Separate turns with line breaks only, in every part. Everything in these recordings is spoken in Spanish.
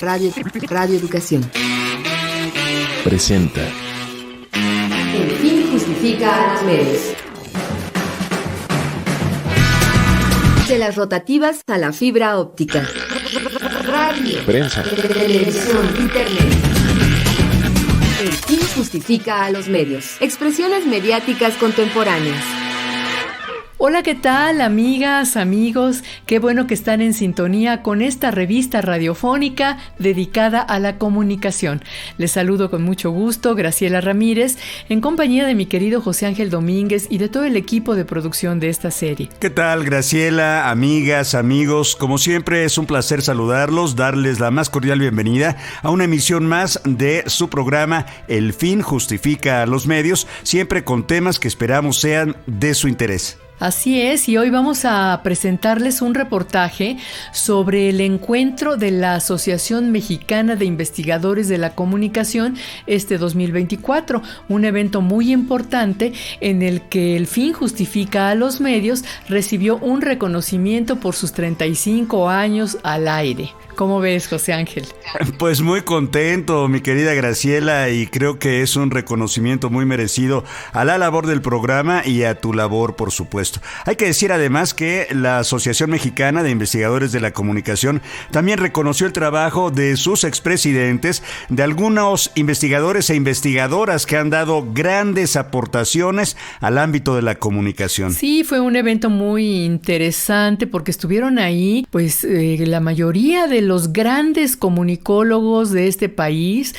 Radio Educación
presenta
El fin justifica a los medios. De las rotativas a la fibra óptica. Radio,
prensa,
televisión, internet. El fin justifica a los medios. Expresiones mediáticas contemporáneas.
Hola, ¿qué tal, amigas, amigos? Qué bueno que están en sintonía con esta revista radiofónica dedicada a la comunicación. Les saludo con mucho gusto, Graciela Ramírez, en compañía de mi querido José Ángel Domínguez y de todo el equipo de producción de esta serie.
¿Qué tal, Graciela, amigas, amigos? Como siempre, es un placer saludarlos, darles la más cordial bienvenida a una emisión más de su programa El fin justifica a los medios, siempre con temas que esperamos sean de su interés.
Así es, y hoy vamos a presentarles un reportaje sobre el encuentro de la Asociación Mexicana de Investigadores de la Comunicación este 2024, un evento muy importante en el que El fin justifica a los medios recibió un reconocimiento por sus 35 años al aire. ¿Cómo ves, José Ángel?
Pues muy contento, mi querida Graciela, y creo que es un reconocimiento muy merecido a la labor del programa y a tu labor, por supuesto. Hay que decir además que la Asociación Mexicana de Investigadores de la Comunicación también reconoció el trabajo de sus expresidentes, de algunos investigadores e investigadoras que han dado grandes aportaciones al ámbito de la comunicación.
Sí, fue un evento muy interesante porque estuvieron ahí, pues la mayoría de los grandes comunicólogos de este país,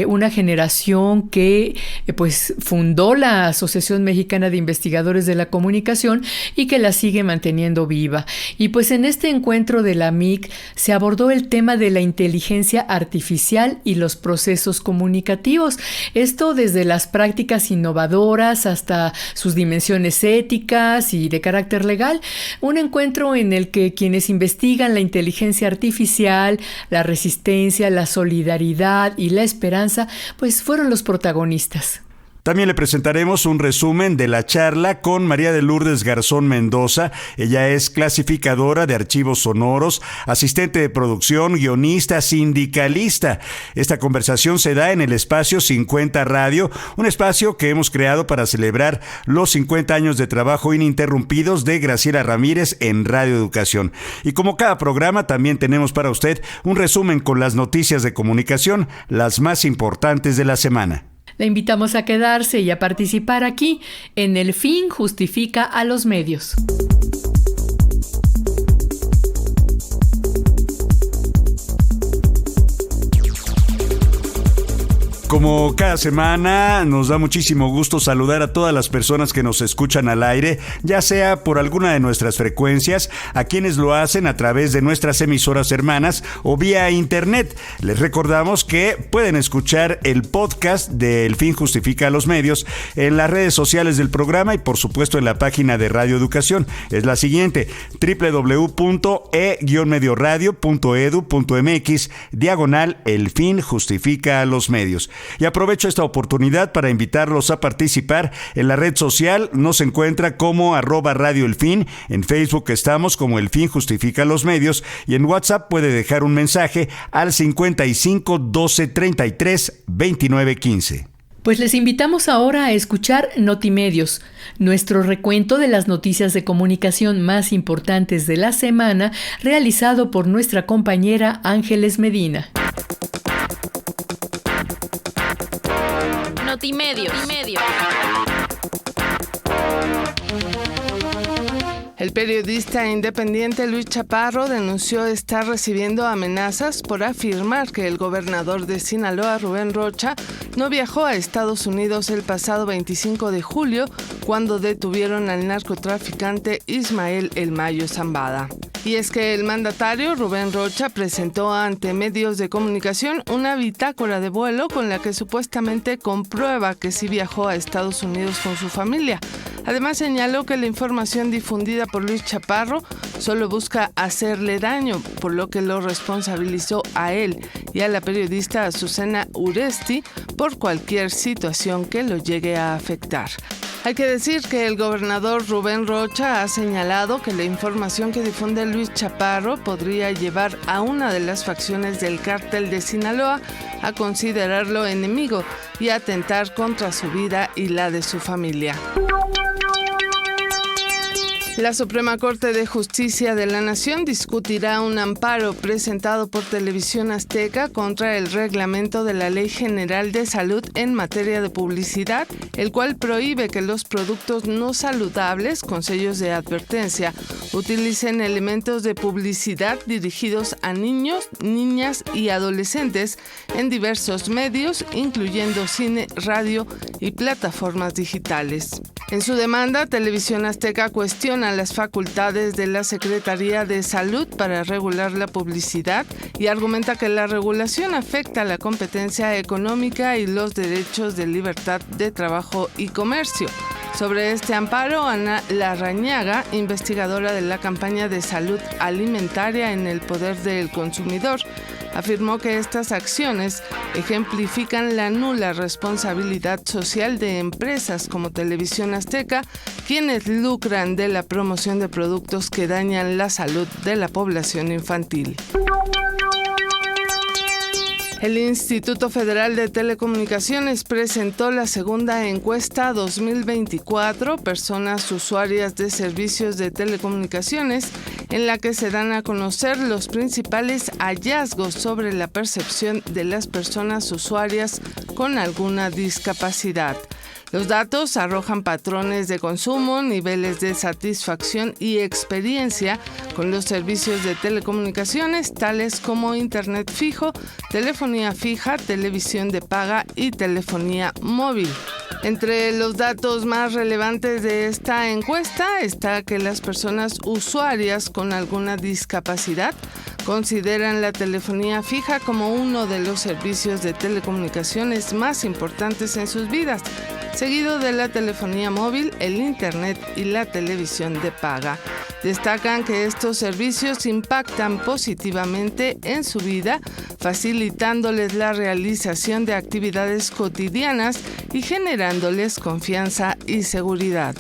una generación que pues fundó la Asociación Mexicana de Investigadores de la Comunicación y que la sigue manteniendo viva. Y pues en este encuentro de la MIC se abordó el tema de la inteligencia artificial y los procesos comunicativos. Esto desde las prácticas innovadoras hasta sus dimensiones éticas y de carácter legal. Un encuentro en el que quienes investigan la inteligencia artificial, la resistencia, la solidaridad y la esperanza, pues fueron los protagonistas.
También le presentaremos un resumen de la charla con María de Lourdes Garzón Mendoza. Ella es clasificadora de archivos sonoros, asistente de producción, guionista, sindicalista. Esta conversación se da en el espacio 50 Radio, un espacio que hemos creado para celebrar los 50 años de trabajo ininterrumpidos de Graciela Ramírez en Radio Educación. Y como cada programa, también tenemos para usted un resumen con las noticias de comunicación, las más importantes de la semana.
Le invitamos a quedarse y a participar aquí en El fin justifica a los medios.
Como cada semana, nos da muchísimo gusto saludar a todas las personas que nos escuchan al aire, ya sea por alguna de nuestras frecuencias, a quienes lo hacen a través de nuestras emisoras hermanas o vía internet. Les recordamos que pueden escuchar el podcast de El fin justifica a los medios en las redes sociales del programa y por supuesto en la página de Radio Educación. Es la siguiente: www.e-medioradio.edu.mx/El fin justifica a los medios. Y aprovecho esta oportunidad para invitarlos a participar en la red social. Nos encuentra como @Radio El Fin. En Facebook estamos como El Fin Justifica los Medios. Y en WhatsApp puede dejar un mensaje al 55 12 33 29 15.
Pues les invitamos ahora a escuchar Notimedios, nuestro recuento de las noticias de comunicación más importantes de la semana, realizado por nuestra compañera Ángeles Medina.
Notimedios.
El periodista independiente Luis Chaparro denunció estar recibiendo amenazas por afirmar que el gobernador de Sinaloa, Rubén Rocha, no viajó a Estados Unidos el pasado 25 de julio cuando detuvieron al narcotraficante Ismael El Mayo Zambada. Y es que el mandatario Rubén Rocha presentó ante medios de comunicación una bitácora de vuelo con la que supuestamente comprueba que sí viajó a Estados Unidos con su familia. Además señaló que la información difundida por Luis Chaparro solo busca hacerle daño, por lo que lo responsabilizó a él y a la periodista Azucena Uresti por cualquier situación que lo llegue a afectar. Hay que decir que el gobernador Rubén Rocha ha señalado que la información que difunde Luis Chaparro podría llevar a una de las facciones del cártel de Sinaloa a considerarlo enemigo y atentar contra su vida y la de su familia. La Suprema Corte de Justicia de la Nación discutirá un amparo presentado por Televisión Azteca contra el reglamento de la Ley General de Salud en materia de publicidad, el cual prohíbe que los productos no saludables con sellos de advertencia utilicen elementos de publicidad dirigidos a niños, niñas y adolescentes en diversos medios, incluyendo cine, radio y plataformas digitales. En su demanda, Televisión Azteca cuestiona las facultades de la Secretaría de Salud para regular la publicidad y argumenta que la regulación afecta la competencia económica y los derechos de libertad de trabajo y comercio. Sobre este amparo, Ana Larrañaga, investigadora de la campaña de salud alimentaria en el poder del consumidor, afirmó que estas acciones ejemplifican la nula responsabilidad social de empresas como Televisión Azteca, quienes lucran de la promoción de productos que dañan la salud de la población infantil. El Instituto Federal de Telecomunicaciones presentó la segunda encuesta 2024, personas usuarias de servicios de telecomunicaciones, en la que se dan a conocer los principales hallazgos sobre la percepción de las personas usuarias con alguna discapacidad. Los datos arrojan patrones de consumo, niveles de satisfacción y experiencia con los servicios de telecomunicaciones, tales como internet fijo, telefonía fija, televisión de paga y telefonía móvil. Entre los datos más relevantes de esta encuesta está que las personas usuarias con alguna discapacidad consideran la telefonía fija como uno de los servicios de telecomunicaciones más importantes en sus vidas, seguido de la telefonía móvil, el internet y la televisión de paga. Destacan que estos servicios impactan positivamente en su vida, facilitándoles la realización de actividades cotidianas y generándoles confianza y seguridad.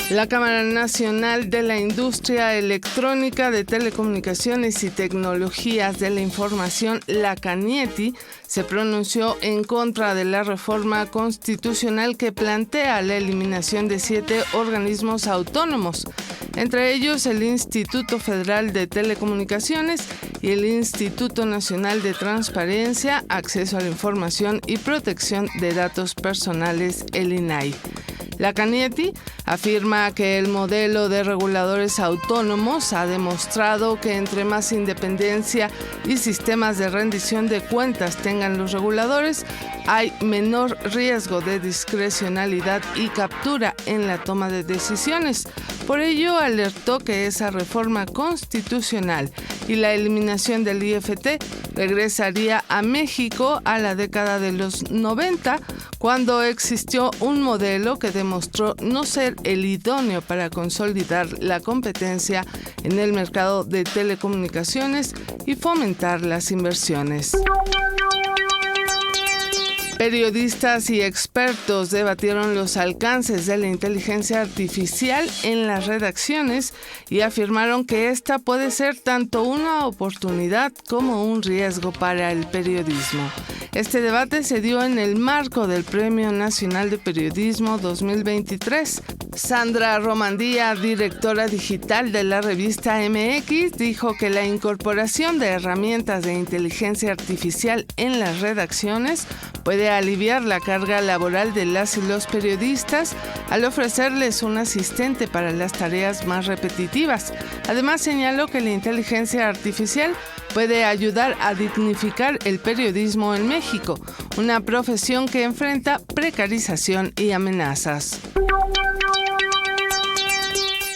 La Cámara Nacional de la Industria Electrónica de Telecomunicaciones y Tecnologías de la Información, la CANIETI, se pronunció en contra de la reforma constitucional que plantea la eliminación de 7 organismos autónomos, entre ellos el Instituto Federal de Telecomunicaciones y el Instituto Nacional de Transparencia, Acceso a la Información y Protección de Datos Personales, el INAI. La CANIETI afirma que el modelo de reguladores autónomos ha demostrado que entre más independencia y sistemas de rendición de cuentas tengan los reguladores, hay menor riesgo de discrecionalidad y captura en la toma de decisiones. Por ello, alertó que esa reforma constitucional y la eliminación del IFT regresaría a México a la década de los 90, cuando existió un modelo que demostró no ser el idóneo para consolidar la competencia en el mercado de telecomunicaciones y fomentar las inversiones. Periodistas y expertos debatieron los alcances de la inteligencia artificial en las redacciones y afirmaron que esta puede ser tanto una oportunidad como un riesgo para el periodismo. Este debate se dio en el marco del Premio Nacional de Periodismo 2023. Sandra Romandía, directora digital de la revista MX, dijo que la incorporación de herramientas de inteligencia artificial en las redacciones puede aliviar la carga laboral de las y los periodistas al ofrecerles un asistente para las tareas más repetitivas. Además, señaló que la inteligencia artificial puede ayudar a dignificar el periodismo en México, una profesión que enfrenta precarización y amenazas.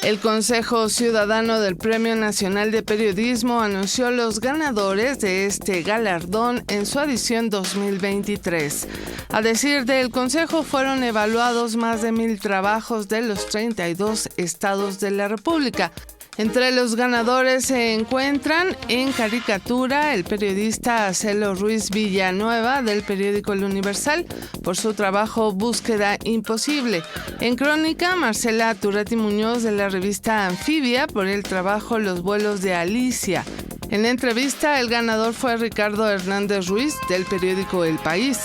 El Consejo Ciudadano del Premio Nacional de Periodismo anunció los ganadores de este galardón en su edición 2023. A decir del Consejo, fueron evaluados más de 1,000 trabajos de los 32 estados de la República. Entre los ganadores se encuentran en caricatura el periodista Acelo Ruiz Villanueva del periódico El Universal por su trabajo Búsqueda Imposible. En crónica, Marcela Turati Muñoz de la revista Anfibia por el trabajo Los vuelos de Alicia. En entrevista, el ganador fue Ricardo Hernández Ruiz del periódico El País.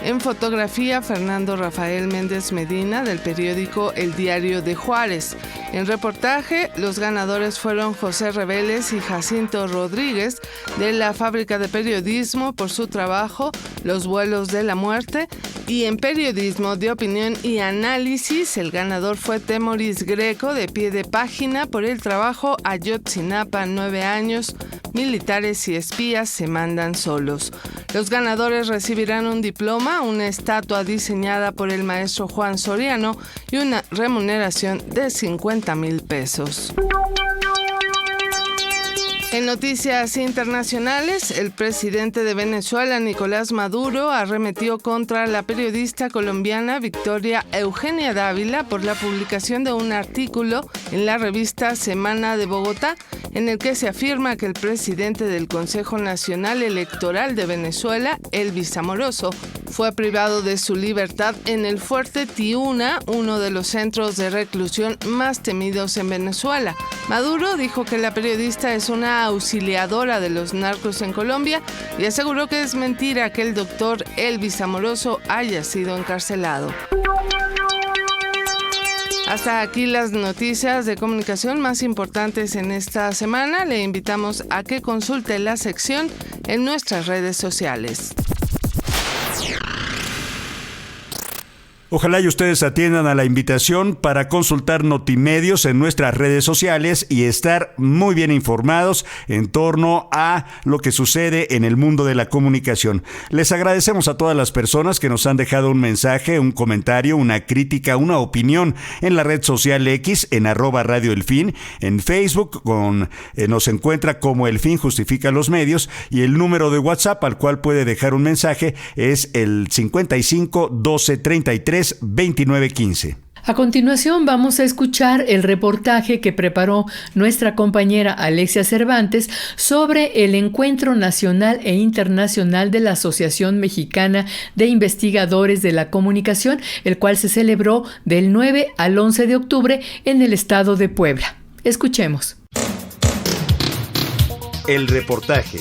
En fotografía, Fernando Rafael Méndez Medina del periódico El Diario de Juárez. En reportaje, los ganadores fueron José Reveles y Jacinto Rodríguez de la Fábrica de Periodismo por su trabajo Los vuelos de la muerte. Y en periodismo de opinión y análisis, el ganador fue Temoris Greco de Pie de Página por el trabajo Ayotzinapa, 9 años, militares y espías se mandan solos. Los ganadores recibirán un diploma, una estatua diseñada por el maestro Juan Soriano y una remuneración de 50,000 pesos. En noticias internacionales, el presidente de Venezuela, Nicolás Maduro, arremetió contra la periodista colombiana Victoria Eugenia Dávila por la publicación de un artículo en la revista Semana de Bogotá, en el que se afirma que el presidente del Consejo Nacional Electoral de Venezuela, Elvis Amoroso, fue privado de su libertad en el Fuerte Tiuna, uno de los centros de reclusión más temidos en Venezuela. Maduro dijo que la periodista es una auxiliadora de los narcos en Colombia y aseguró que es mentira que el doctor Elvis Amoroso haya sido encarcelado. Hasta aquí las noticias de comunicación más importantes en esta semana. Le invitamos a que consulte la sección en nuestras redes sociales.
Ojalá y ustedes atiendan a la invitación para consultar Notimedios en nuestras redes sociales y estar muy bien informados en torno a lo que sucede en el mundo de la comunicación. Les agradecemos a todas las personas que nos han dejado un mensaje, un comentario, una crítica, una opinión en la red social X en @Radio El Fin, en Facebook nos encuentra como El Fin Justifica los Medios y el número de WhatsApp al cual puede dejar un mensaje es el 55 12 33 29 15.
A continuación vamos a escuchar el reportaje que preparó nuestra compañera Alexia Cervantes sobre el Encuentro Nacional e Internacional de la Asociación Mexicana de Investigadores de la Comunicación, el cual se celebró del 9 al 11 de octubre en el estado de Puebla. Escuchemos.
El reportaje.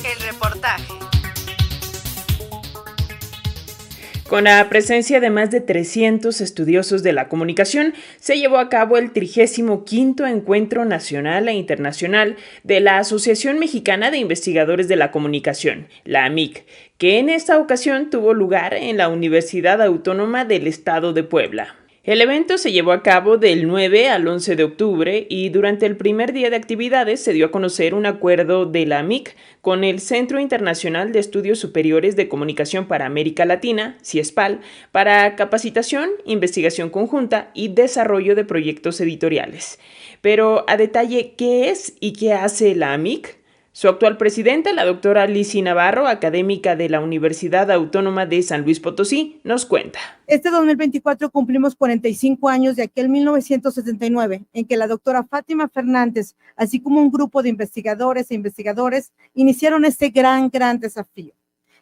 Con la presencia de más de 300 estudiosos de la comunicación, se llevó a cabo el 35º Encuentro Nacional e Internacional de la Asociación Mexicana de Investigadores de la Comunicación, la AMIC, que en esta ocasión tuvo lugar en la Universidad Autónoma del Estado de Puebla. El evento se llevó a cabo del 9 al 11 de octubre y durante el primer día de actividades se dio a conocer un acuerdo de la AMIC con el Centro Internacional de Estudios Superiores de Comunicación para América Latina, CIESPAL, para capacitación, investigación conjunta y desarrollo de proyectos editoriales. Pero a detalle, ¿qué es y qué hace la AMIC? Su actual presidenta, la doctora Lizy Navarro, académica de la Universidad Autónoma de San Luis Potosí, nos cuenta.
Este 2024 cumplimos 45 años de aquel 1979, en que la doctora Fátima Fernández, así como un grupo de investigadores e investigadores, iniciaron este gran desafío,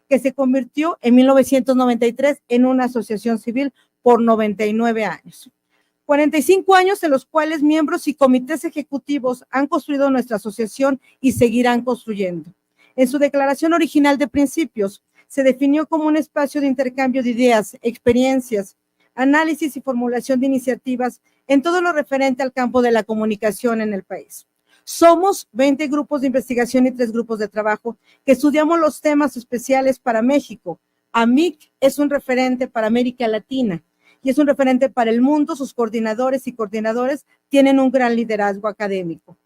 que se convirtió en 1993 en una asociación civil por 99 años. 45 años en los cuales miembros y comités ejecutivos han construido nuestra asociación y seguirán construyendo. En su declaración original de principios, se definió como un espacio de intercambio de ideas, experiencias, análisis y formulación de iniciativas en todo lo referente al campo de la comunicación en el país. Somos 20 grupos de investigación y 3 grupos de trabajo que estudiamos los temas especiales para México. AMIC es un referente para América Latina y es un referente para el mundo. Sus coordinadores y coordinadores tienen un gran liderazgo académico.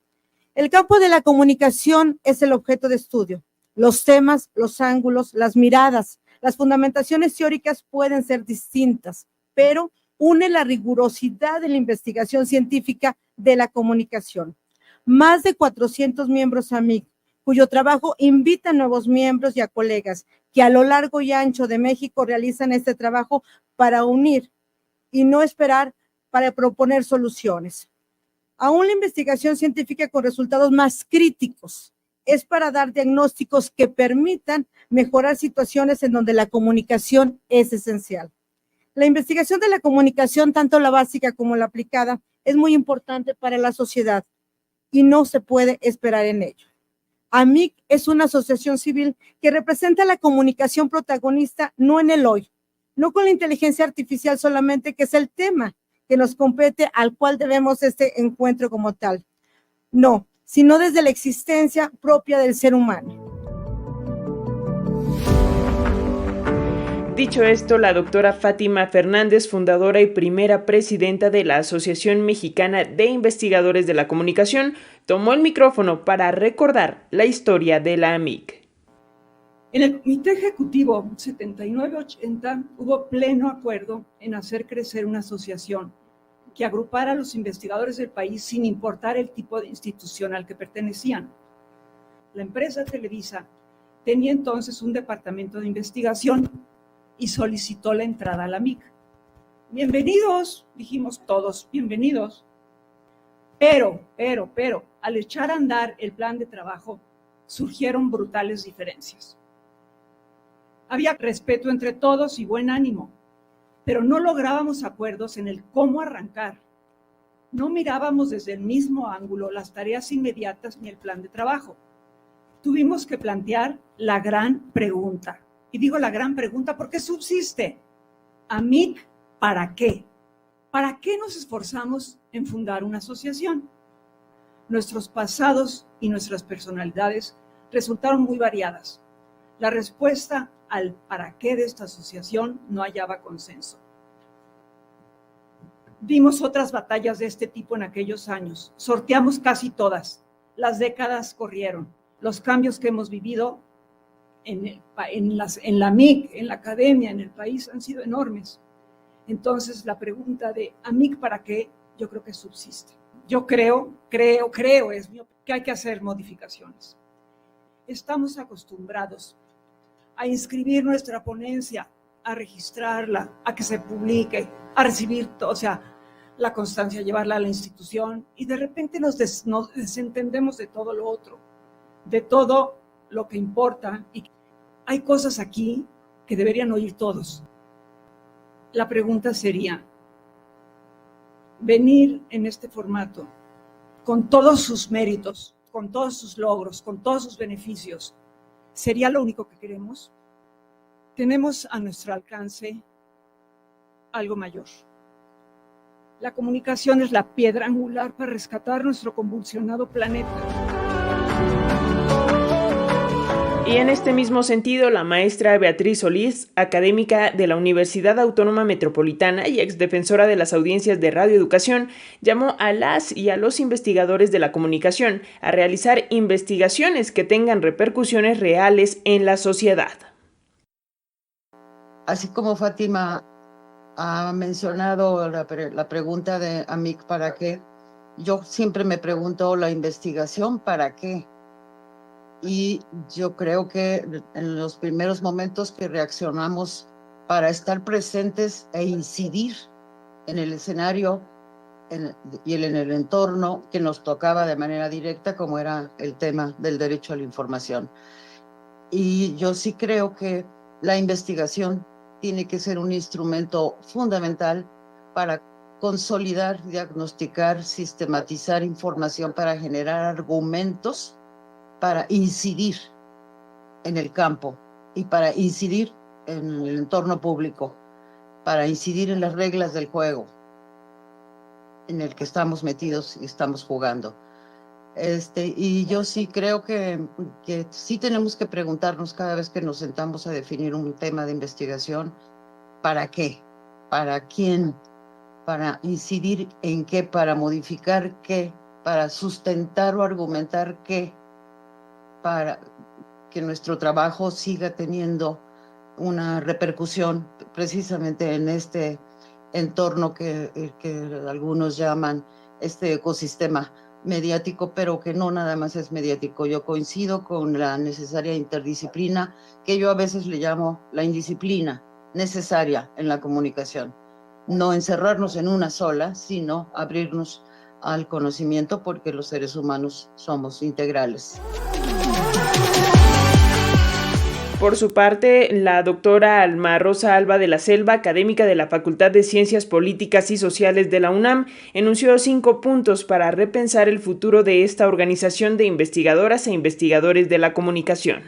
El campo de la comunicación es el objeto de estudio. Los temas, los ángulos, las miradas, las fundamentaciones teóricas pueden ser distintas, pero une la rigurosidad de la investigación científica de la comunicación. Más de 400 miembros AMIC, cuyo trabajo invita a nuevos miembros y a colegas que a lo largo y ancho de México realizan este trabajo para unir y no esperar para proponer soluciones. Aún la investigación científica con resultados más críticos es para dar diagnósticos que permitan mejorar situaciones en donde la comunicación es esencial. La investigación de la comunicación, tanto la básica como la aplicada, es muy importante para la sociedad y no se puede esperar en ello. AMIC es una asociación civil que representa la comunicación protagonista no en el hoy, no con la inteligencia artificial solamente, que es el tema que nos compete, al cual debemos este encuentro como tal. No, sino desde la existencia propia del ser humano.
Dicho esto, la doctora Fátima Fernández, fundadora y primera presidenta de la Asociación Mexicana de Investigadores de la Comunicación, tomó el micrófono para recordar la historia de la AMIC.
En el Comité Ejecutivo 79-80 hubo pleno acuerdo en hacer crecer una asociación que agrupara a los investigadores del país sin importar el tipo de institución al que pertenecían. La empresa Televisa tenía entonces un departamento de investigación y solicitó la entrada a la AMIC. Bienvenidos, dijimos todos, bienvenidos. Pero, al echar a andar el plan de trabajo, surgieron brutales diferencias. Había respeto entre todos y buen ánimo, pero no lográbamos acuerdos en el cómo arrancar. No mirábamos desde el mismo ángulo las tareas inmediatas ni el plan de trabajo. Tuvimos que plantear la gran pregunta. Y digo la gran pregunta porque subsiste. AMIC, ¿para qué? ¿Para qué nos esforzamos en fundar una asociación? Nuestros pasados y nuestras personalidades resultaron muy variadas. La respuesta al para qué de esta asociación no hallaba consenso. Vimos otras batallas de este tipo en aquellos años. Sorteamos casi todas. Las décadas corrieron. Los cambios que hemos vivido en la AMIC, en la academia, en el país, han sido enormes. Entonces, la pregunta de AMIC ¿para qué? Yo creo que subsiste. Yo creo, es mío, que hay que hacer modificaciones. Estamos acostumbrados a inscribir nuestra ponencia, a registrarla, a que se publique, a recibir, la constancia, llevarla a la institución, y de repente nos desentendemos de todo lo otro, de todo lo que importa, y hay cosas aquí que deberían oír todos. La pregunta sería, venir en este formato, con todos sus méritos, con todos sus logros, con todos sus beneficios, ¿sería lo único que queremos? Tenemos a nuestro alcance algo mayor. La comunicación es la piedra angular para rescatar nuestro convulsionado planeta.
Y en este mismo sentido, la maestra Beatriz Solís, académica de la Universidad Autónoma Metropolitana y exdefensora de las audiencias de radioeducación, llamó a las y a los investigadores de la comunicación a realizar investigaciones que tengan repercusiones reales en la sociedad.
Así como Fátima ha mencionado la pregunta de AMIC ¿para qué? Yo siempre me pregunto, ¿la investigación para qué? Y yo creo que en los primeros momentos que reaccionamos para estar presentes e incidir en el escenario y en el entorno que nos tocaba de manera directa, como era el tema del derecho a la información. Y yo sí creo que la investigación tiene que ser un instrumento fundamental para consolidar, diagnosticar, sistematizar información, para generar argumentos, para incidir en el campo y para incidir en el entorno público, para incidir en las reglas del juego en el que estamos metidos y estamos jugando. Y yo sí creo que sí tenemos que preguntarnos cada vez que nos sentamos a definir un tema de investigación, ¿para qué? ¿Para quién? ¿Para incidir en qué? ¿Para modificar qué? ¿Para sustentar o argumentar qué? Para que nuestro trabajo siga teniendo una repercusión precisamente en este entorno que algunos llaman este ecosistema mediático, pero que no nada más es mediático. Yo coincido con la necesaria interdisciplina, que yo a veces le llamo la indisciplina necesaria en la comunicación. No encerrarnos en una sola, sino abrirnos al conocimiento, porque los seres humanos somos integrales.
Por su parte, la doctora Alma Rosa Alba de la Selva, académica de la Facultad de Ciencias Políticas y Sociales de la UNAM, enunció 5 puntos para repensar el futuro de esta organización de investigadoras e investigadores de la comunicación.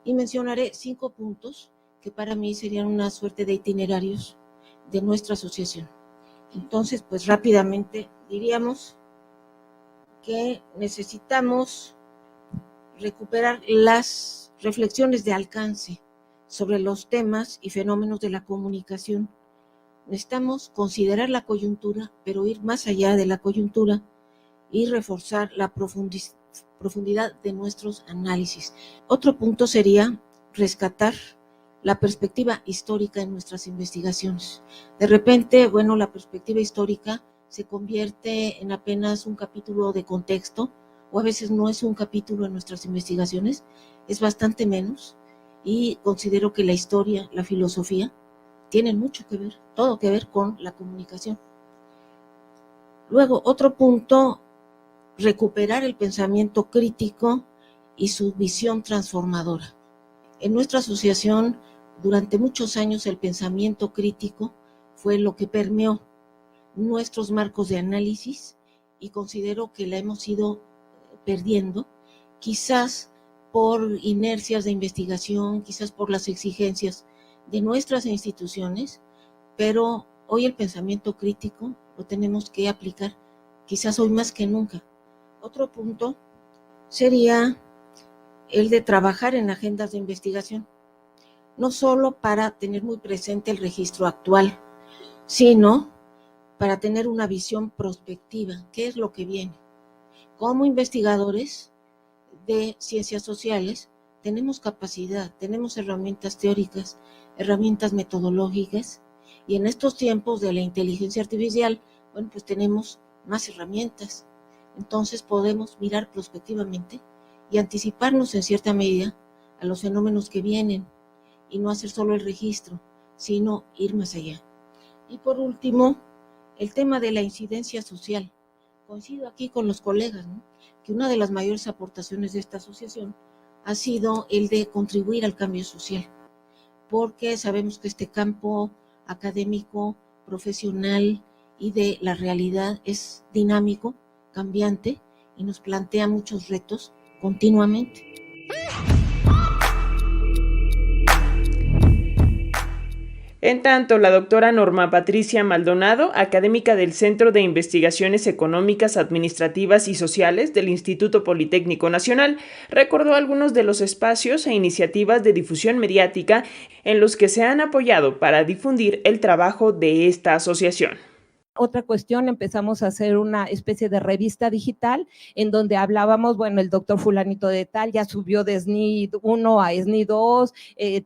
Y mencionaré 5 puntos que para mí serían una suerte de itinerarios de nuestra asociación. Entonces, pues rápidamente diríamos que necesitamos recuperar las reflexiones de alcance sobre los temas y fenómenos de la comunicación. Necesitamos considerar la coyuntura, pero ir más allá de la coyuntura y reforzar la profundidad de nuestros análisis. Otro punto sería rescatar la perspectiva histórica en nuestras investigaciones. De repente, la perspectiva histórica se convierte en apenas un capítulo de contexto, o a veces no es un capítulo en nuestras investigaciones, es bastante menos, y considero que la historia, la filosofía, tienen mucho que ver, todo que ver con la comunicación. Luego, otro punto, recuperar el pensamiento crítico y su visión transformadora. En nuestra asociación, durante muchos años, el pensamiento crítico fue lo que permeó nuestros marcos de análisis, y considero que la hemos ido perdiendo, quizás por inercias de investigación, quizás por las exigencias de nuestras instituciones, pero hoy el pensamiento crítico lo tenemos que aplicar, quizás hoy más que nunca. Otro punto sería el de trabajar en agendas de investigación, no solo para tener muy presente el registro actual, sino para tener una visión prospectiva, qué es lo que viene. Como investigadores de ciencias sociales, tenemos capacidad, tenemos herramientas teóricas, herramientas metodológicas, y en estos tiempos de la inteligencia artificial, pues tenemos más herramientas. Entonces podemos mirar prospectivamente y anticiparnos en cierta medida a los fenómenos que vienen, y no hacer solo el registro, sino ir más allá. Y por último, el tema de la incidencia social. Coincido aquí con los colegas, ¿no?, que una de las mayores aportaciones de esta asociación ha sido el de contribuir al cambio social, porque sabemos que este campo académico, profesional y de la realidad es dinámico, cambiante, y nos plantea muchos retos continuamente.
En tanto, la doctora Norma Patricia Maldonado, académica del Centro de Investigaciones Económicas, Administrativas y Sociales del Instituto Politécnico Nacional, recordó algunos de los espacios e iniciativas de difusión mediática en los que se han apoyado para difundir el trabajo de esta asociación.
Otra cuestión, empezamos a hacer una especie de revista digital en donde hablábamos, el doctor fulanito de tal ya subió de SNI 1 a SNI 2,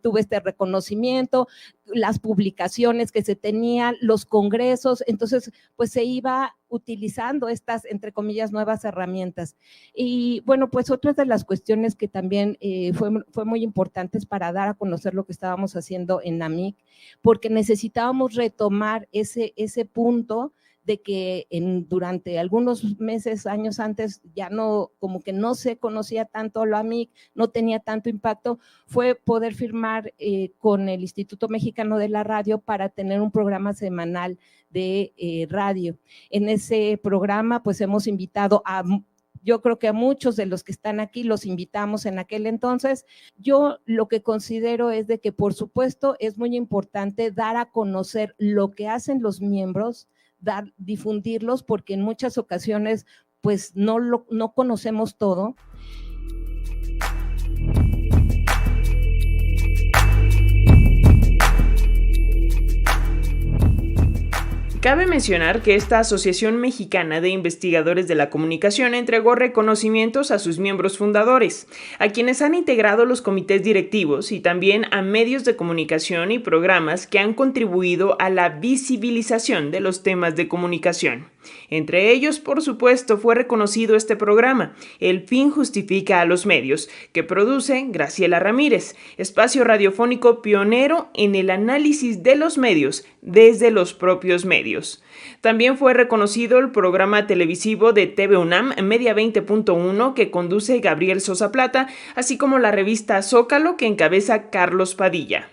tuvo este reconocimiento, las publicaciones que se tenían, los congresos, entonces pues se iba utilizando estas, entre comillas, nuevas herramientas. Y pues otras de las cuestiones que también fue muy importantes para dar a conocer lo que estábamos haciendo en AMIC, porque necesitábamos retomar ese punto de que durante algunos meses, años antes, ya no, como que no se conocía tanto la AMIC, no tenía tanto impacto, fue poder firmar con el Instituto Mexicano de la Radio para tener un programa semanal de radio. En ese programa, pues hemos invitado yo creo que a muchos de los que están aquí los invitamos en aquel entonces. Yo lo que considero es de que, por supuesto, es muy importante dar a conocer lo que hacen los miembros, difundirlos, porque en muchas ocasiones pues no conocemos todo.
Cabe mencionar que esta Asociación Mexicana de Investigadores de la Comunicación entregó reconocimientos a sus miembros fundadores, a quienes han integrado los comités directivos y también a medios de comunicación y programas que han contribuido a la visibilización de los temas de comunicación. Entre ellos, por supuesto, fue reconocido este programa, El fin justifica a los medios, que produce Graciela Ramírez, espacio radiofónico pionero en el análisis de los medios desde los propios medios. medios. También fue reconocido el programa televisivo de TV UNAM Media 20.1 que conduce Gabriel Sosa Plata, así como la revista Zócalo que encabeza Carlos Padilla.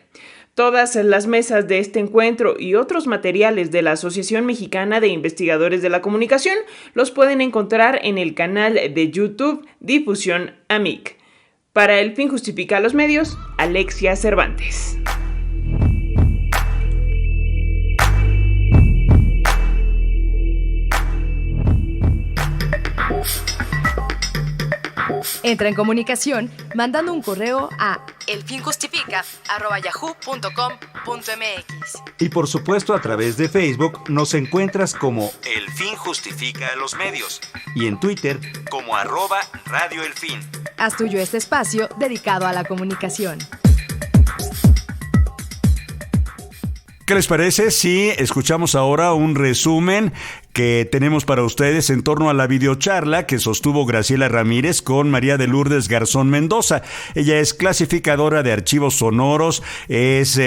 Todas las mesas de este encuentro y otros materiales de la Asociación Mexicana de Investigadores de la Comunicación los pueden encontrar en el canal de YouTube Difusión AMIC. Para El Fin Justifica los Medios, Alexia Cervantes.
Entra en comunicación mandando un correo a elfinjustifica@yahoo.com.mx.
Y por supuesto a través de Facebook nos encuentras como El Fin Justifica los Medios y en Twitter como @Radio El Fin.
Haz tuyo este espacio dedicado a la comunicación.
¿Qué les parece si escuchamos ahora un resumen que tenemos para ustedes en torno a la videocharla que sostuvo Graciela Ramírez con María de Lourdes Garzón Mendoza? Ella es clasificadora de archivos sonoros, es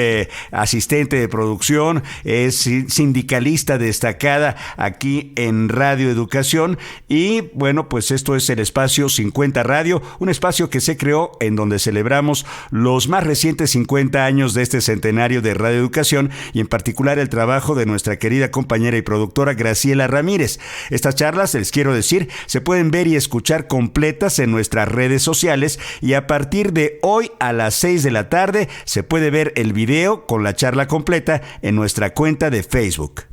asistente de producción, es sindicalista destacada aquí en Radio Educación y bueno, pues esto es el espacio 50 Radio, un espacio que se creó en donde celebramos los más recientes 50 años de este centenario de Radio Educación y en particular el trabajo de nuestra querida compañera y productora Graciela Ramírez. Estas charlas, les quiero decir, se pueden ver y escuchar completas en nuestras redes sociales y a partir de hoy a las 6 de la tarde se puede ver el video con la charla completa en nuestra cuenta de Facebook.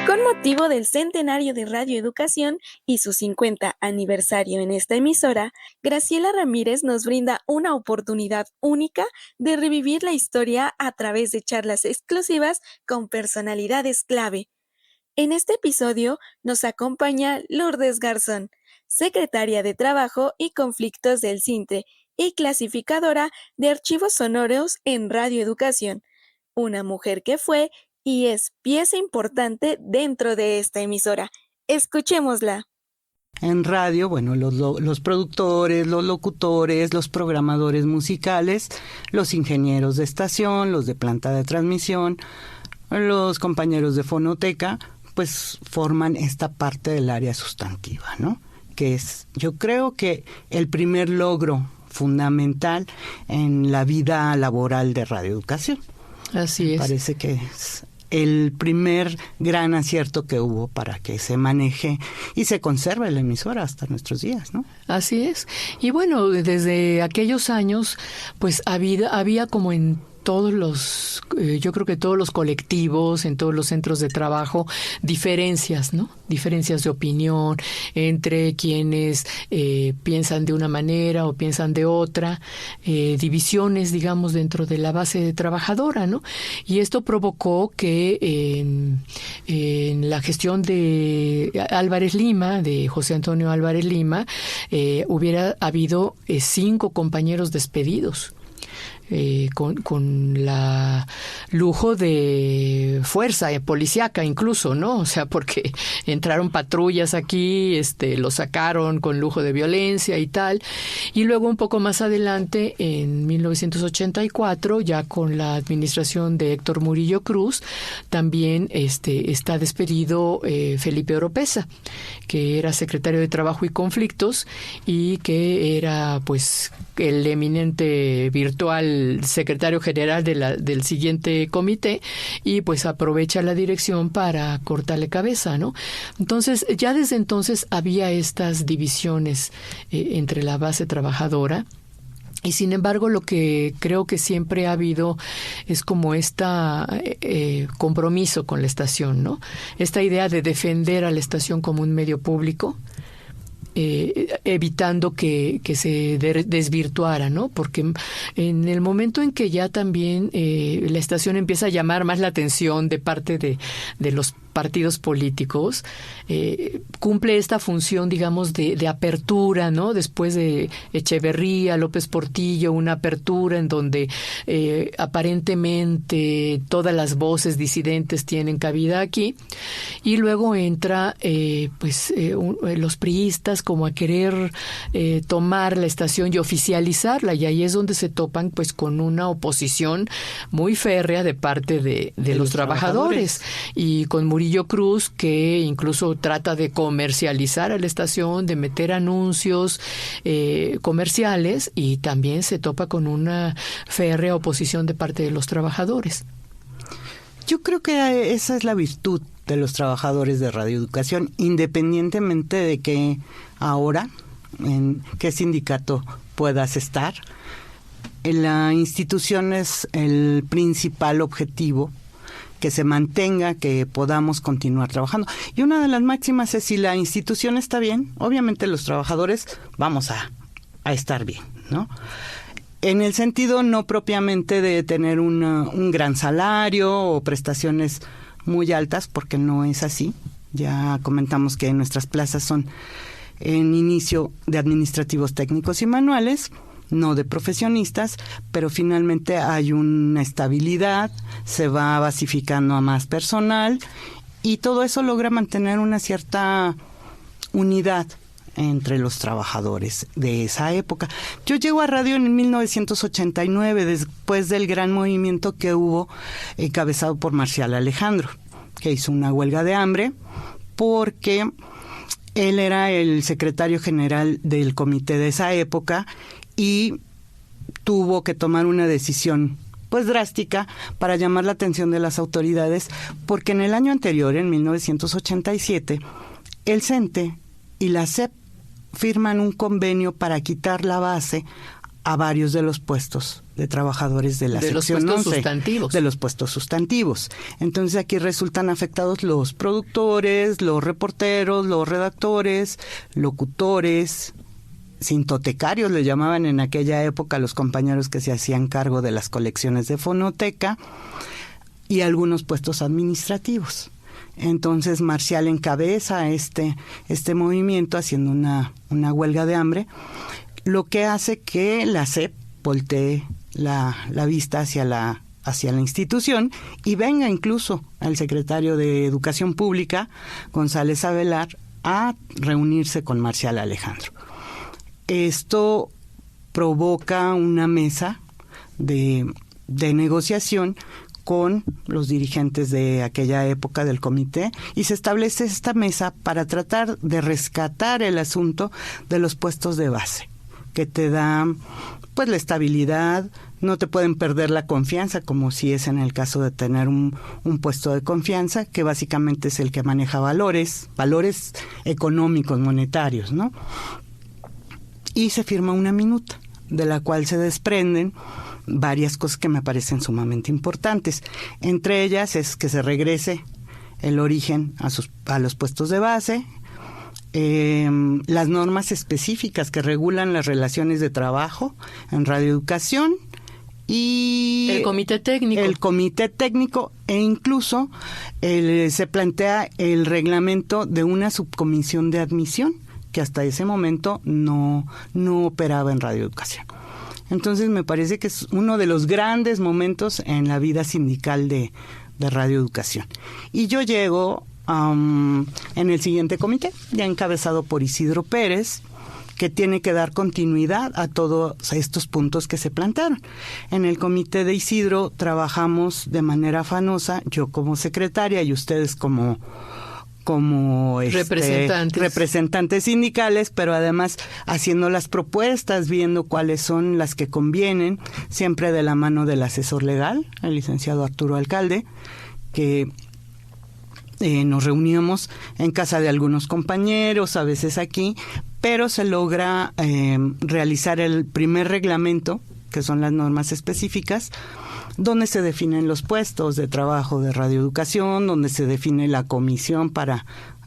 Con motivo del centenario de Radio Educación y su 50 aniversario en esta emisora, Graciela Ramírez nos brinda una oportunidad única de revivir la historia a través de charlas exclusivas con personalidades clave. En este episodio nos acompaña Lourdes Garzón, secretaria de Trabajo y Conflictos del CINTE y clasificadora de archivos sonoros en Radio Educación, una mujer que fue y es pieza importante dentro de esta emisora. Escuchémosla.
En radio, bueno, los productores, los locutores, los programadores musicales, los ingenieros de estación, los de planta de transmisión, los compañeros de fonoteca, pues forman esta parte del área sustantiva, ¿no? Que es, yo creo que el primer logro fundamental en la vida laboral de Radio Educación.
Así es.
Parece que es el primer gran acierto que hubo para que se maneje y se conserve la emisora hasta nuestros días, ¿no?
Así es. Y bueno, desde aquellos años, pues había como en todos los, yo creo que todos los colectivos, en todos los centros de trabajo, diferencias, ¿no? Diferencias de opinión entre quienes piensan de una manera o piensan de otra, divisiones, digamos, dentro de la base trabajadora, ¿no? Y esto provocó que en la gestión de Álvarez Lima, de José Antonio Álvarez Lima, hubiera habido 5 compañeros despedidos. Con la lujo de fuerza policíaca incluso, ¿no? O sea, porque entraron patrullas aquí, lo sacaron con lujo de violencia y tal. Y luego un poco más adelante, en 1984, ya con la administración de Héctor Murillo Cruz, también está despedido Felipe Oropesa, que era secretario de Trabajo y Conflictos y que era pues el eminente virtual secretario general del siguiente comité y pues aprovecha la dirección para cortarle cabeza, ¿no? Entonces, ya desde entonces había estas divisiones entre la base trabajadora. Y sin embargo, lo que creo que siempre ha habido es como compromiso con la estación, ¿no? Esta idea de defender a la estación como un medio público, evitando que se desvirtuara, ¿no? Porque en el momento en que ya también la estación empieza a llamar más la atención de parte de los partidos políticos, cumple esta función, digamos, de apertura, ¿no? Después de Echeverría, López Portillo, una apertura en donde aparentemente todas las voces disidentes tienen cabida aquí, y luego entra los priistas como a querer tomar la estación y oficializarla, y ahí es donde se topan pues con una oposición muy férrea de parte de los trabajadores, y con Murillo Cruz, que incluso trata de comercializar a la estación, de meter anuncios comerciales, y también se topa con una férrea oposición de parte de los trabajadores.
Yo creo que esa es la virtud de los trabajadores de radioeducación, independientemente de que ahora, en qué sindicato puedas estar, la institución es el principal objetivo, que se mantenga, que podamos continuar trabajando. Y una de las máximas es, si la institución está bien, obviamente los trabajadores vamos a estar bien, ¿no? En el sentido no propiamente de tener un gran salario o prestaciones muy altas, porque no es así. Ya comentamos que nuestras plazas son en inicio de administrativos técnicos y manuales, no de profesionistas, pero finalmente hay una estabilidad, se va basificando a más personal, y todo eso logra mantener una cierta unidad entre los trabajadores de esa época. Yo llego a radio en 1989, después del gran movimiento que hubo encabezado por Marcial Alejandro, que hizo una huelga de hambre porque él era el secretario general del comité de esa época y tuvo que tomar una decisión pues drástica para llamar la atención de las autoridades, porque en el año anterior, en 1987, el CENTE y la SEP firman un convenio para quitar la base a varios de los puestos de trabajadores de la sección 11, sustantivos. De los puestos sustantivos. Entonces aquí resultan afectados los productores, los reporteros, los redactores, locutores, sintotecarios le llamaban en aquella época los compañeros que se hacían cargo de las colecciones de fonoteca, y algunos puestos administrativos. Entonces Marcial encabeza este movimiento haciendo una huelga de hambre, lo que hace que la SEP voltee la vista hacia la institución y venga incluso al secretario de Educación Pública, González Avelar, a reunirse con Marcial Alejandro. Esto provoca una mesa de negociación con los dirigentes de aquella época del comité, y se establece esta mesa para tratar de rescatar el asunto de los puestos de base, que te dan pues la estabilidad, no te pueden perder la confianza, como si es en el caso de tener un puesto de confianza, que básicamente es el que maneja valores económicos, monetarios, ¿no? Y se firma una minuta, de la cual se desprenden varias cosas que me parecen sumamente importantes. Entre ellas es que se regrese el origen a los puestos de base, las normas específicas que regulan las relaciones de trabajo en radioeducación y
el comité técnico, e incluso se plantea el reglamento de una subcomisión de admisión que hasta ese momento no operaba en radioeducación. Entonces me parece que es uno de los grandes momentos en la vida sindical de radioeducación. Y yo llego en el siguiente comité, ya encabezado por Isidro Pérez, que tiene que dar continuidad a todos estos puntos que se plantearon. En el comité de Isidro trabajamos de manera afanosa, yo como secretaria y ustedes como representantes sindicales, pero además haciendo las propuestas, viendo cuáles son las que convienen, siempre de la mano del asesor legal, el licenciado Arturo Alcalde, que nos reuníamos en casa de algunos compañeros, a veces aquí, pero se logra realizar el primer reglamento, que son las normas específicas, donde se definen los puestos de trabajo de radioeducación, donde se define la comisión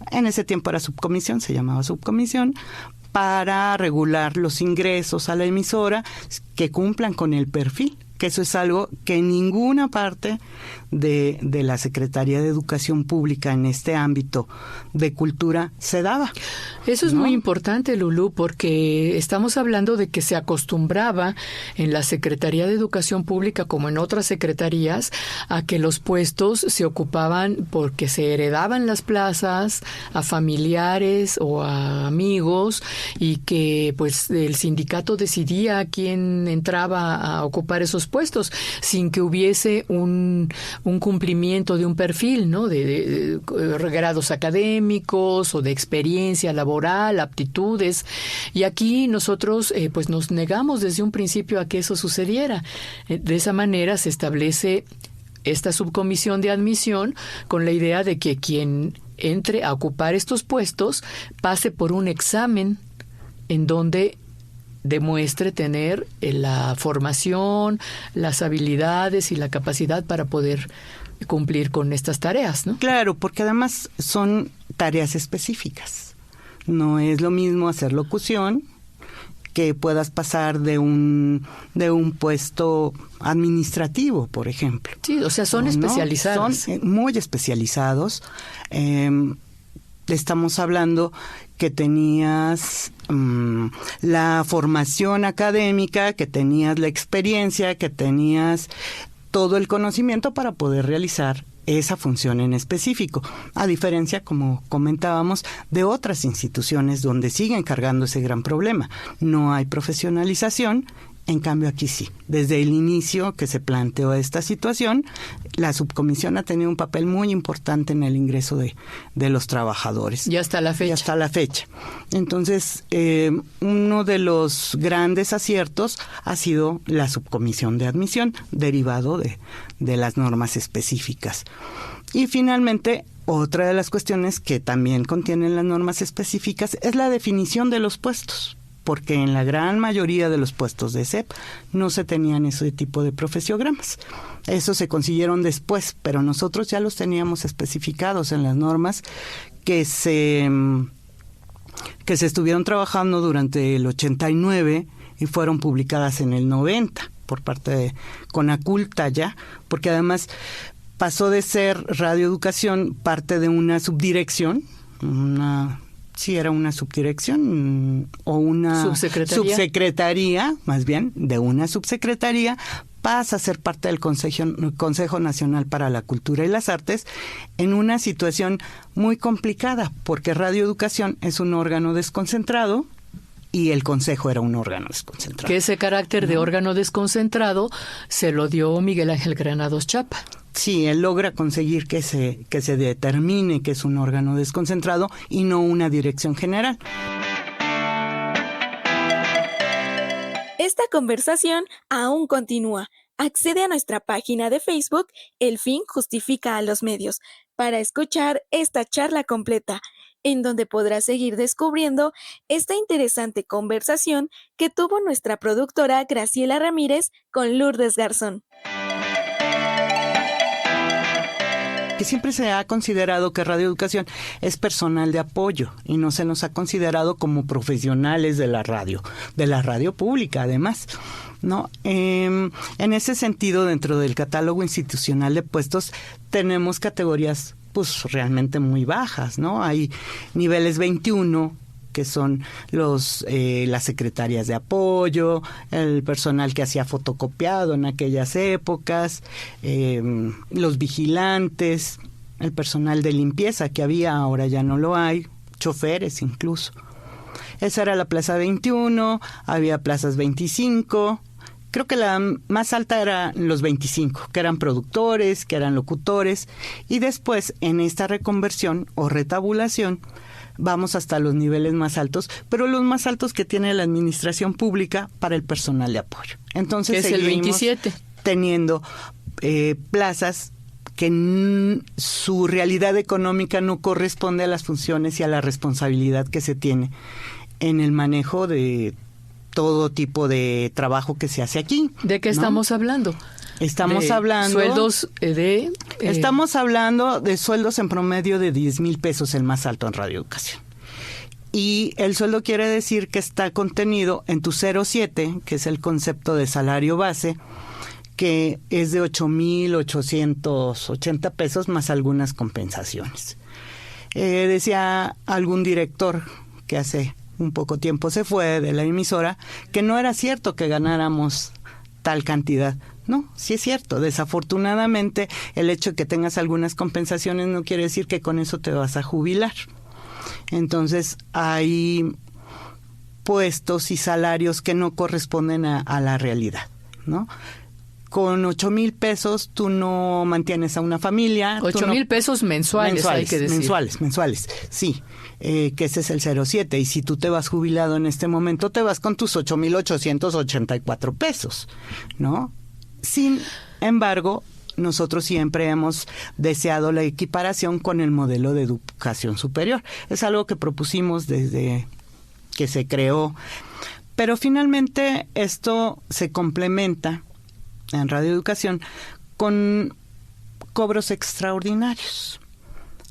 en ese tiempo era subcomisión, se llamaba subcomisión, para regular los ingresos a la emisora que cumplan con el perfil
que eso es algo que en ninguna parte de la Secretaría de Educación Pública en este ámbito de cultura se daba.
Eso es muy importante, Lulú, porque estamos hablando de que se acostumbraba en la Secretaría de Educación Pública, como en otras secretarías, a que los puestos se ocupaban porque se heredaban las plazas a familiares o a amigos, y que pues el sindicato decidía quién entraba a ocupar esos puestos sin que hubiese un cumplimiento de un perfil, ¿no? De grados académicos o de experiencia laboral, aptitudes. Y aquí nosotros pues nos negamos desde un principio a que eso sucediera. De esa manera se establece esta subcomisión de admisión con la idea de que quien entre a ocupar estos puestos pase por un examen en donde demuestre tener la formación, las habilidades y la capacidad para poder cumplir con estas tareas, ¿no?
Claro, porque además son tareas específicas. No es lo mismo hacer locución que puedas pasar de un puesto administrativo, por ejemplo.
Sí, o sea, son especializados.
Son muy especializados. Estamos hablando que tenías la formación académica, que tenías la experiencia, que tenías todo el conocimiento para poder realizar esa función en específico, a diferencia, como comentábamos, de otras instituciones donde siguen cargando ese gran problema. No hay profesionalización. En cambio, aquí sí. Desde el inicio que se planteó esta situación, la subcomisión ha tenido un papel muy importante en el ingreso de los trabajadores.
Y hasta la fecha.
Y hasta la fecha. Entonces, uno de los grandes aciertos ha sido la subcomisión de admisión, derivado de las normas específicas. Y finalmente, otra de las cuestiones que también contienen las normas específicas es la definición de los puestos, porque en la gran mayoría de los puestos de SEP no se tenían ese tipo de profesiogramas. Eso se consiguieron después, pero nosotros ya los teníamos especificados en las normas que se estuvieron trabajando durante el 89 y fueron publicadas en el 90 por parte de Conaculta ya, porque además pasó de ser radioeducación parte de una subdirección, era una subdirección o una subsecretaría, más bien, de una subsecretaría, pasa a ser parte del Consejo Nacional para la Cultura y las Artes en una situación muy complicada, porque radioeducación es un órgano desconcentrado y el Consejo era un órgano desconcentrado.
Que ese carácter de órgano desconcentrado se lo dio Miguel Ángel Granados Chapa.
Sí, él logra conseguir que se determine que es un órgano desconcentrado y no una dirección general.
Esta conversación aún continúa. Accede a nuestra página de Facebook, El Fin Justifica a los Medios, para escuchar esta charla completa, en donde podrás seguir descubriendo esta interesante conversación que tuvo nuestra productora Graciela Ramírez con Lourdes Garzón.
Que siempre se ha considerado que radioeducación es personal de apoyo y no se nos ha considerado como profesionales de la radio pública además, ¿no? En ese sentido, dentro del catálogo institucional de puestos tenemos categorías pues realmente muy bajas, ¿no? Hay niveles 21, que son las secretarias de apoyo, el personal que hacía fotocopiado en aquellas épocas, los vigilantes, el personal de limpieza que había, ahora ya no lo hay, choferes incluso. Esa era la plaza 21, había plazas 25, creo que la más alta era los 25, que eran productores, que eran locutores, y después en esta reconversión o retabulación vamos hasta los niveles más altos, pero los más altos que tiene la administración pública para el personal de apoyo. Entonces
es el 27.
Teniendo plazas que su realidad económica no corresponde a las funciones y a la responsabilidad que se tiene en el manejo de todo tipo de trabajo que se hace aquí.
¿De qué estamos hablando?
Estamos hablando
sueldos
Estamos hablando de sueldos en promedio de 10,000 pesos, el más alto en radioeducación. Y el sueldo quiere decir que está contenido en tu 07, que es el concepto de salario base, que es de 8,880 pesos más algunas compensaciones. Decía algún director que hace un poco tiempo se fue de la emisora, que no era cierto que ganáramos tal cantidad. No, sí es cierto. Desafortunadamente, el hecho de que tengas algunas compensaciones no quiere decir que con eso te vas a jubilar. Entonces, hay puestos y salarios que no corresponden a la realidad, ¿no? Con 8,000 pesos tú no mantienes a una familia.
8,000 pesos mensuales, hay que decir.
Mensuales, sí, que ese es el 0,7. Y si tú te vas jubilado en este momento, te vas con tus 8,884 pesos, ¿no? Sin embargo, nosotros siempre hemos deseado la equiparación con el modelo de educación superior. Es algo que propusimos desde que se creó. Pero finalmente esto se complementa en Radio Educación con cobros extraordinarios.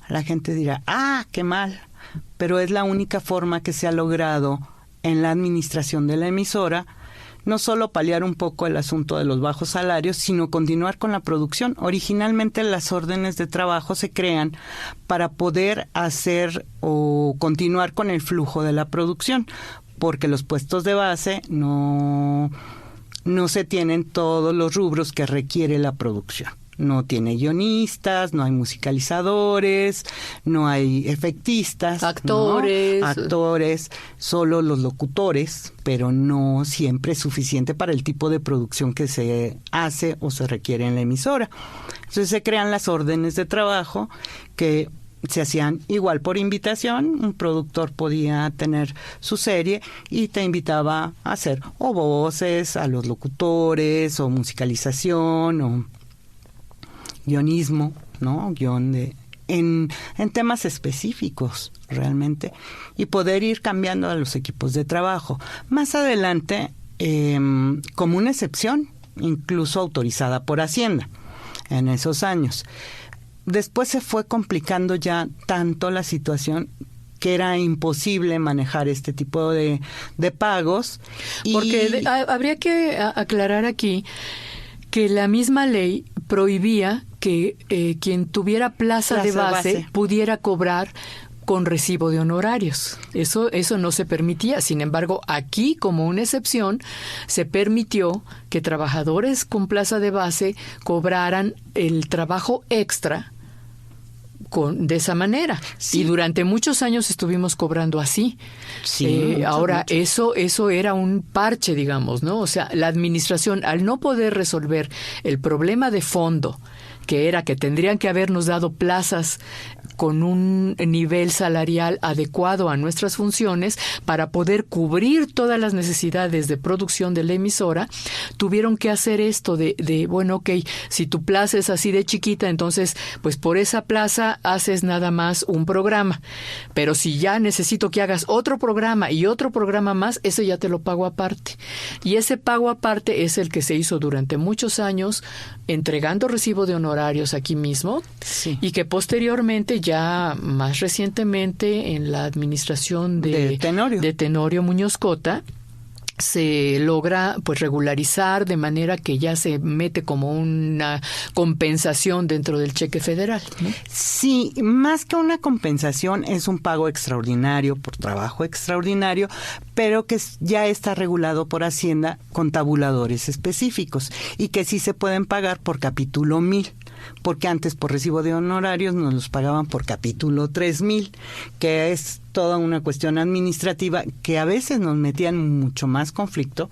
La gente dirá, qué mal, pero es la única forma que se ha logrado en la administración de la emisora, no solo paliar un poco el asunto de los bajos salarios, sino continuar con la producción. Originalmente las órdenes de trabajo se crean para poder hacer o continuar con el flujo de la producción, porque los puestos de base no se tienen todos los rubros que requiere la producción. No tiene guionistas, no hay musicalizadores, no hay efectistas,
actores,
solo los locutores, pero no siempre es suficiente para el tipo de producción que se hace o se requiere en la emisora. Entonces se crean las órdenes de trabajo que se hacían igual por invitación. Un productor podía tener su serie y te invitaba a hacer o voces a los locutores, o musicalización, o guionismo, ¿no? En temas específicos realmente, y poder ir cambiando a los equipos de trabajo. Más adelante, como una excepción, incluso autorizada por Hacienda en esos años. Después se fue complicando ya tanto la situación que era imposible manejar este tipo de pagos.
Porque habría que aclarar aquí que la misma ley prohibía que quien tuviera plaza de base pudiera cobrar con recibo de honorarios. Eso no se permitía. Sin embargo, aquí, como una excepción, se permitió que trabajadores con plaza de base cobraran el trabajo extra de esa manera. Sí. Y durante muchos años estuvimos cobrando así. Sí, ahora, mucho. Eso era un parche, digamos, ¿no? O sea, la administración, al no poder resolver el problema de fondo, que era que tendrían que habernos dado plazas con un nivel salarial adecuado a nuestras funciones para poder cubrir todas las necesidades de producción de la emisora, tuvieron que hacer esto de bueno, ok, si tu plaza es así de chiquita, entonces pues por esa plaza haces nada más un programa, pero si ya necesito que hagas otro programa y otro programa más, ese ya te lo pago aparte. Y ese pago aparte es el que se hizo durante muchos años, entregando recibo de honorarios aquí mismo, sí. Y que posteriormente, ya más recientemente, en la administración de Tenorio Muñoz Cota, se logra pues regularizar de manera que ya se mete como una compensación dentro del cheque federal, ¿no?
Sí, más que una compensación es un pago extraordinario por trabajo extraordinario, pero que ya está regulado por Hacienda con tabuladores específicos y que sí se pueden pagar por capítulo 1000. Porque antes por recibo de honorarios nos los pagaban por capítulo 3000, que es toda una cuestión administrativa que a veces nos metían mucho más conflicto,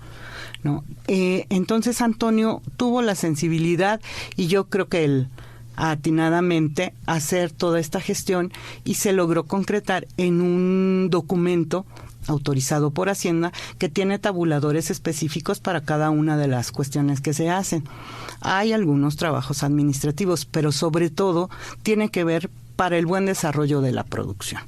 ¿no? Entonces Antonio tuvo la sensibilidad, y yo creo que él atinadamente hacer toda esta gestión, y se logró concretar en un documento autorizado por Hacienda que tiene tabuladores específicos para cada una de las cuestiones que se hacen. Hay algunos trabajos administrativos, pero sobre todo tiene que ver para el buen desarrollo de la producción.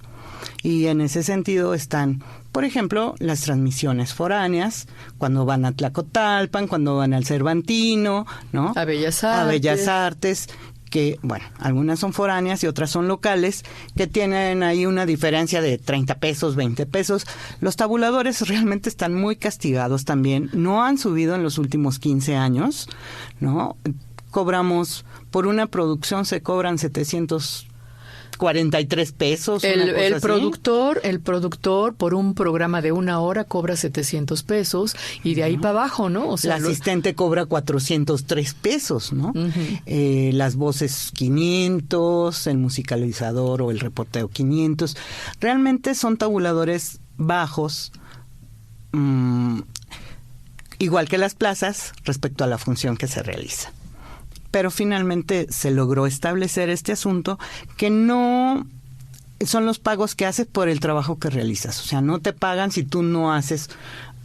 Y en ese sentido están, por ejemplo, las transmisiones foráneas, cuando van a Tlacotalpan, cuando van al Cervantino, ¿no?
A Bellas
Artes, que, bueno, algunas son foráneas y otras son locales, que tienen ahí una diferencia de 30 pesos, 20 pesos. Los tabuladores realmente están muy castigados también, no han subido en los últimos 15 años, ¿no? Cobramos, por una producción se cobran 743 pesos.
El productor por un programa de 1 hora cobra 700 pesos y de ahí para abajo, ¿no? O sea,
el asistente cobra 403 pesos, ¿no? Las voces 500, el musicalizador o el reportero 500. Realmente son tabuladores bajos, igual que las plazas, respecto a la función que se realiza. Pero finalmente se logró establecer este asunto, que no son los pagos que haces por el trabajo que realizas. O sea, no te pagan si tú no haces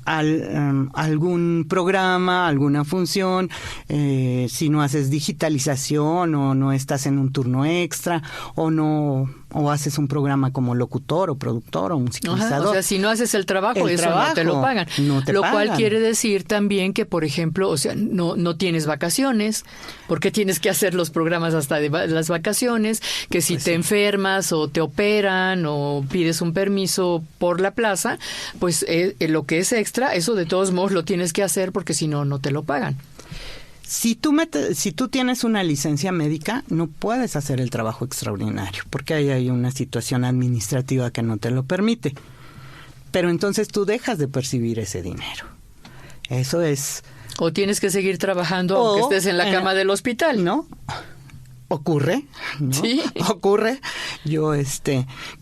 algún programa, alguna función, si no haces digitalización o no estás en un turno extra o haces un programa como locutor o productor o musicalizador.
O sea, si no haces el trabajo, no te lo pagan. Lo cual quiere decir también que, por ejemplo, o sea, no tienes vacaciones, porque tienes que hacer los programas hasta de las vacaciones, que si te enfermas o te operan o pides un permiso por la plaza, pues lo que es extra, eso de todos modos lo tienes que hacer porque si no, no te lo pagan.
Si tú tienes una licencia médica, no puedes hacer el trabajo extraordinario, porque ahí hay una situación administrativa que no te lo permite. Pero entonces tú dejas de percibir ese dinero. Eso es...
O tienes que seguir trabajando aunque estés en la cama del hospital,
¿no? Ocurre, ¿no?
Sí.
Ocurre. Yo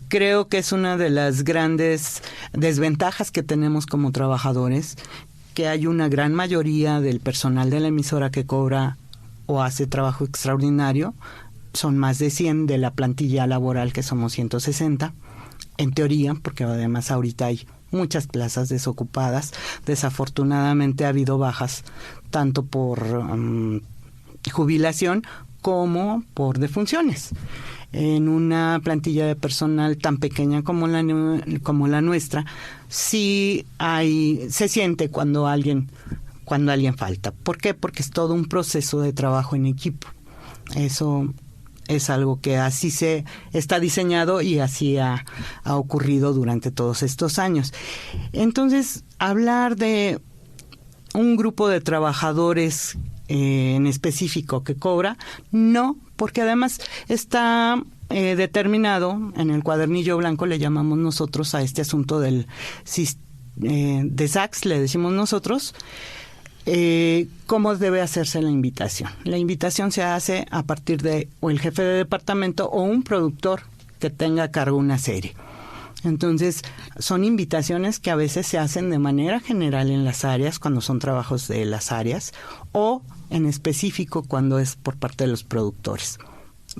creo que es una de las grandes desventajas que tenemos como trabajadores, que hay una gran mayoría del personal de la emisora que cobra o hace trabajo extraordinario. Son más de 100 de la plantilla laboral, que somos 160, en teoría, porque además ahorita hay muchas plazas desocupadas. Desafortunadamente ha habido bajas, tanto por jubilación como por defunciones. En una plantilla de personal tan pequeña como la nuestra, sí se siente cuando alguien falta. ¿Por qué? Porque es todo un proceso de trabajo en equipo. Eso es algo que así se está diseñado y así ha ocurrido durante todos estos años. Entonces, hablar de un grupo de trabajadores en específico que cobra, no, porque además está determinado en el cuadernillo blanco, le llamamos nosotros a este asunto de SACS, le decimos nosotros, cómo debe hacerse la invitación. La invitación se hace a partir de o el jefe de departamento o un productor que tenga a cargo una serie. Entonces, son invitaciones que a veces se hacen de manera general en las áreas, cuando son trabajos de las áreas, o en específico cuando es por parte de los productores.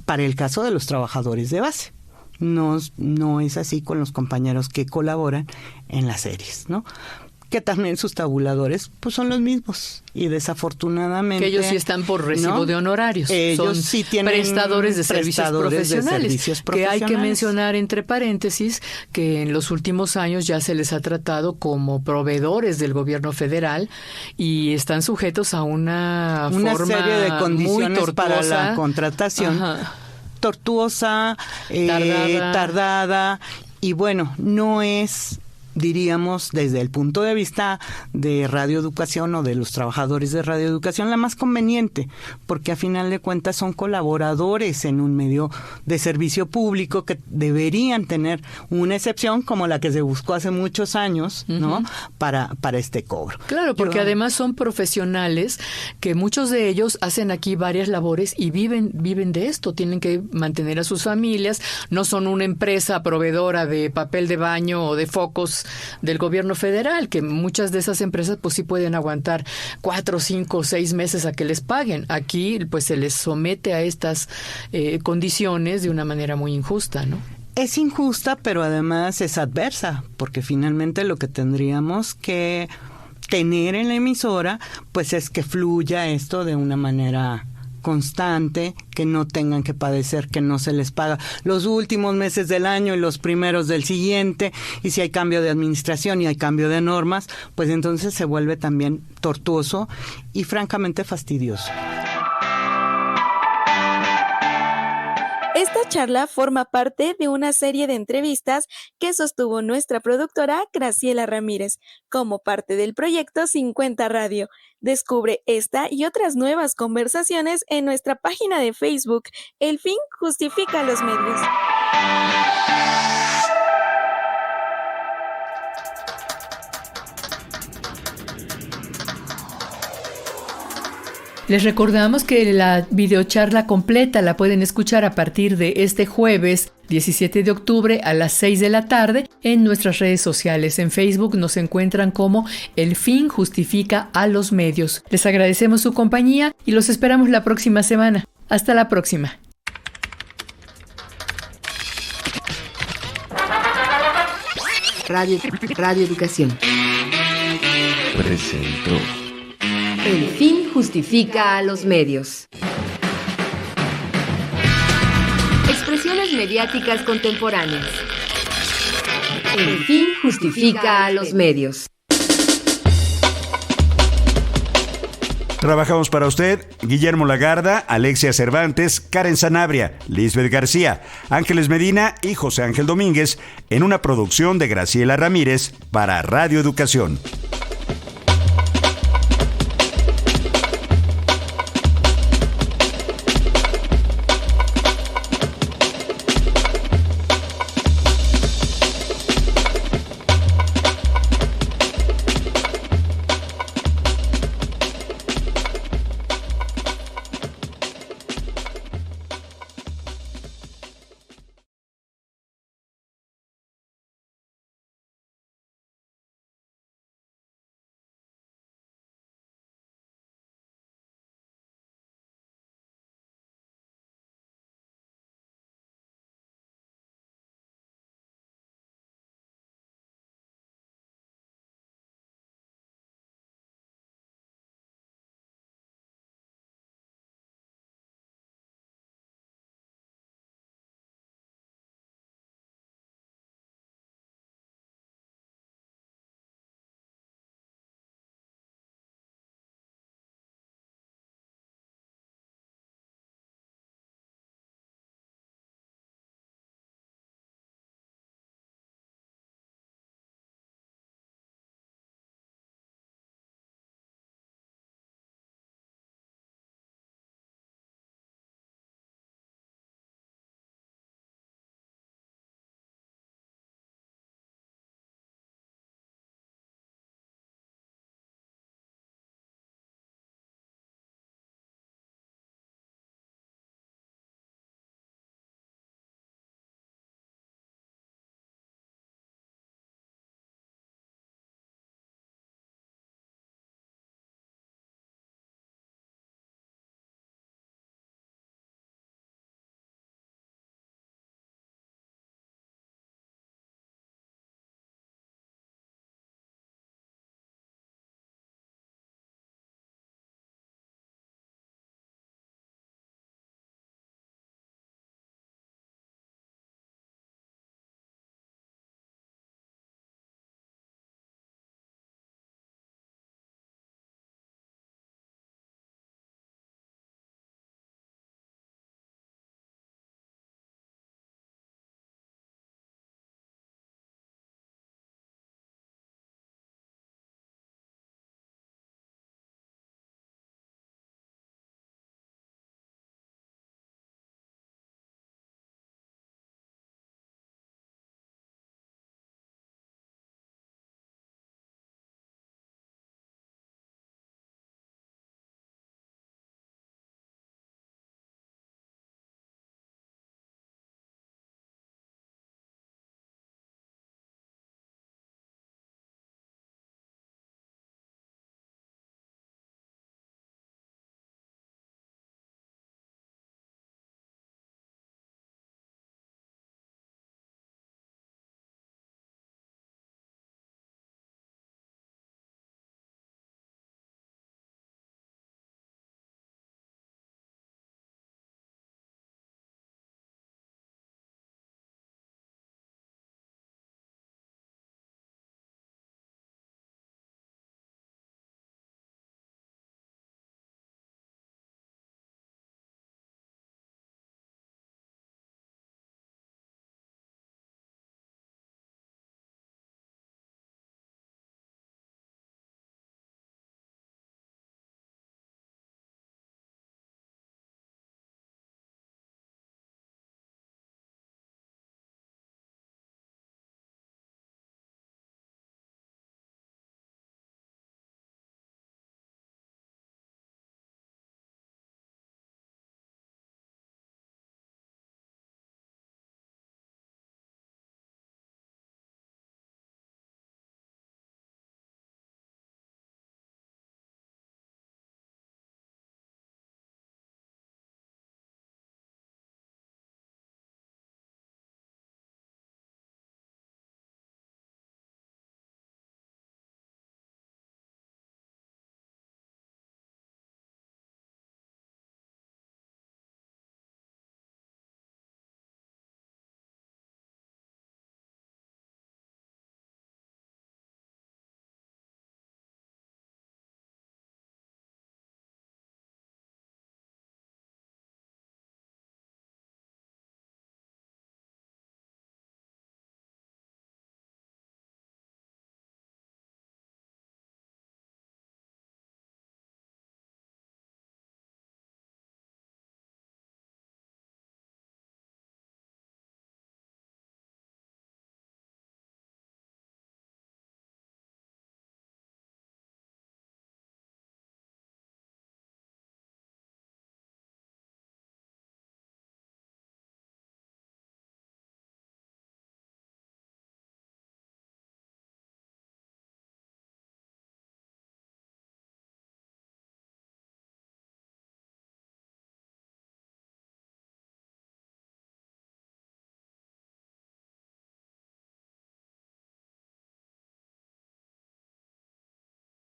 Para el caso de los trabajadores de base, no es así con los compañeros que colaboran en las series, ¿no? Que también sus tabuladores pues son los mismos y desafortunadamente...
Que ellos sí están por recibo, ¿no?, de honorarios.
Ellos
son
sí tienen
prestadores de servicios profesionales. Que hay que mencionar entre paréntesis que en los últimos años ya se les ha tratado como proveedores del gobierno federal y están sujetos a una forma
serie de condiciones
muy tortuosa
para la contratación. Ajá. Tortuosa, tardada y bueno, no es... diríamos, desde el punto de vista de radioeducación o de los trabajadores de radioeducación, la más conveniente, porque a final de cuentas son colaboradores en un medio de servicio público que deberían tener una excepción como la que se buscó hace muchos años, ¿no?, para este cobro.
Claro, porque además son profesionales que muchos de ellos hacen aquí varias labores y viven de esto, tienen que mantener a sus familias, no son una empresa proveedora de papel de baño o de focos del gobierno federal, que muchas de esas empresas pues sí pueden aguantar 4, 5, 6 meses a que les paguen. Aquí pues se les somete a estas condiciones de una manera muy injusta, ¿no?
Es injusta, pero además es adversa, porque finalmente lo que tendríamos que tener en la emisora pues es que fluya esto de una manera constante, que no tengan que padecer que no se les paga los últimos meses del año y los primeros del siguiente, y si hay cambio de administración y hay cambio de normas, pues entonces se vuelve también tortuoso y francamente fastidioso.
Esta charla forma parte de una serie de entrevistas que sostuvo nuestra productora Graciela Ramírez como parte del proyecto 50 Radio. Descubre esta y otras nuevas conversaciones en nuestra página de Facebook. El fin justifica los medios.
Les recordamos que la videocharla completa la pueden escuchar a partir de este jueves 17 de octubre a las 6 de la tarde en nuestras redes sociales. En Facebook nos encuentran como El fin justifica a los medios. Les agradecemos su compañía y los esperamos la próxima semana. Hasta la próxima.
Radio Educación
presentó
El fin justifica a los medios. Expresiones mediáticas contemporáneas. El fin justifica a los medios.
Trabajamos para usted Guillermo Lagarda, Alexia Cervantes, Karen Sanabria, Lisbeth García, Ángeles Medina y José Ángel Domínguez en una producción de Graciela Ramírez para Radio Educación.